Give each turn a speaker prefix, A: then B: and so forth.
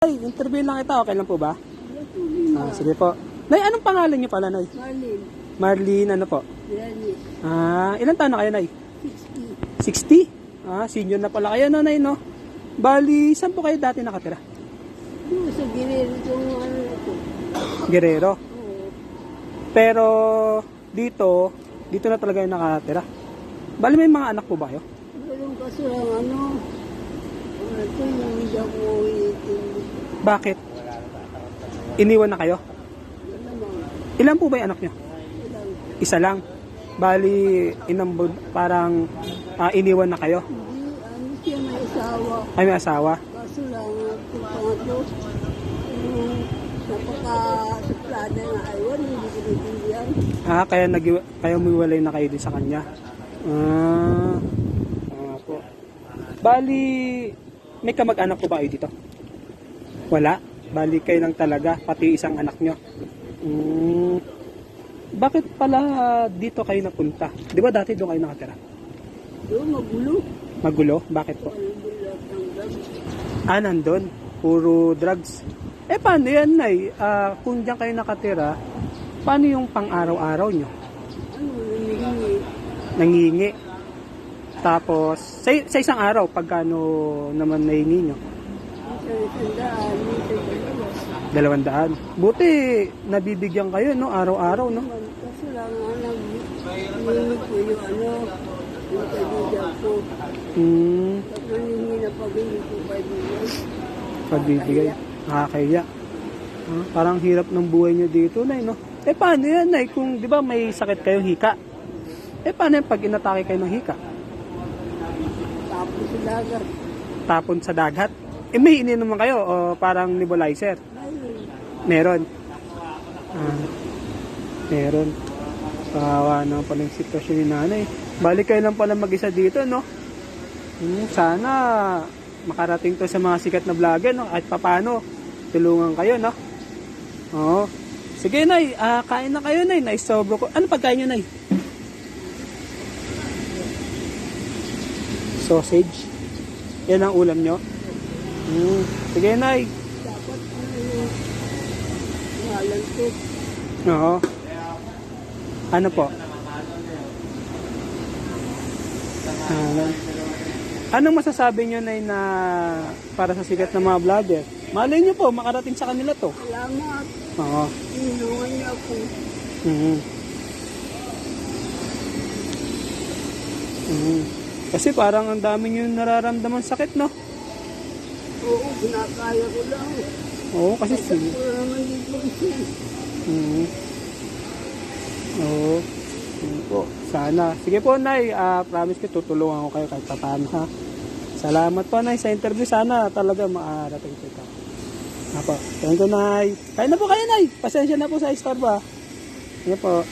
A: Ay, interview lang kita. Okay lang po ba? Sige po. Nay, anong pangalan niyo pala, Nay?
B: Marlene.
A: Marlene, ano po?
B: Yanis.
A: Ilan taon na kayo, Nay?
B: 60.
A: 60? Senior na pala kayo, no, Nay, no? Bali, saan po kayo dati nakatira?
B: Doon sa Guerrero itong ano na ito.
A: Guerrero.
B: Oo.
A: Pero, dito na talaga yung nakatira. Bali, may mga anak po ba kayo?
B: Ganun kasi ang ano. Ito yung hindi ako iintindi.
A: Bakit? Iniwan na kayo?
B: Yan naman.
A: Ilan po ba yung anak nyo?
B: Ilang.
A: Isa lang. Bali, parang iniwan na kayo.
B: Hindi, ano siya may asawa.
A: Ay, may asawa.
B: Kaso lang, itong pangatlo, yung napaka-suplada na aywan, hindi ko natindihan.
A: Kaya umiwalay na kayo din sa kanya. Po. Bali, may kamag-anak po ba kayo dito? Wala? Bali kayo lang talaga, pati isang anak nyo. Bakit pala dito kayo napunta? Di ba dati doon kayo nakatira?
B: Doon, magulo.
A: Magulo? Bakit po?
B: Ano lahat ng drugs?
A: Nandun. Puro drugs. Paano yan, Nay? Kung diyan kayo nakatira, paano yung pang-araw-araw nyo?
B: Ano, nangihingi.
A: Nangingi. Tapos, sa isang araw, pagkano naman nahingi nyo?
B: Minsan 100, minsan
A: 200. Buti, nabibigyan kayo, no? Araw-araw, no?
B: Kasi lang, nangihingi ko yung ano, yung kaibigan ko. Pag nangihingi na pabili ko kaibigan.
A: Pagbibigay. Nakakaya. Parang hirap ng buhay nyo dito, Nay, no? Paano yan, Nay? Kung, di ba, may sakit kayong hika? Paano yan pag inatake kayo ng hika?
B: Tapos sa dagat.
A: Tapon sa dagat? May ininom kayo o parang nebulizer? Meron. Meron. Kawawa na pala yung sitwasyon ni nanay. Balik kayo lang pala mag-isa dito, no? Sana makarating to sa mga sikat na vlogger, no? At papano, tulungan kayo, no? Oo. Sige, Nay. Kain na kayo, Nay. Naisobro ko. Ano pagkain nyo, Nay? Sausage. Yan ang ulam nyo? Sige, Nay.
B: Dapat mahalan ko.
A: Oo. Ano po? Anong masasabi nyo, Nay, na para sa sikat ng mga vlogger? Malay nyo po, makarating sa kanila to.
B: Salamat.
A: Oo.
B: Tinulungan niyo ako.
A: Kasi parang ang dami nyo nararamdaman sakit, no?
B: Oo, ginakaya ko lang.
A: Oo, kasi
B: Kasi ko naman dito siya.
A: Oo. Yun po. Sana. Sige po, Nay. Promise ko, tutulungan ko kayo kahit paano, ha? Salamat po, Nay, sa interview. Sana talaga maarating ko ito. Thank you, Nay. Kain na po kayo, Nay. Pasensya na po sa istorbo, ha? Sige po.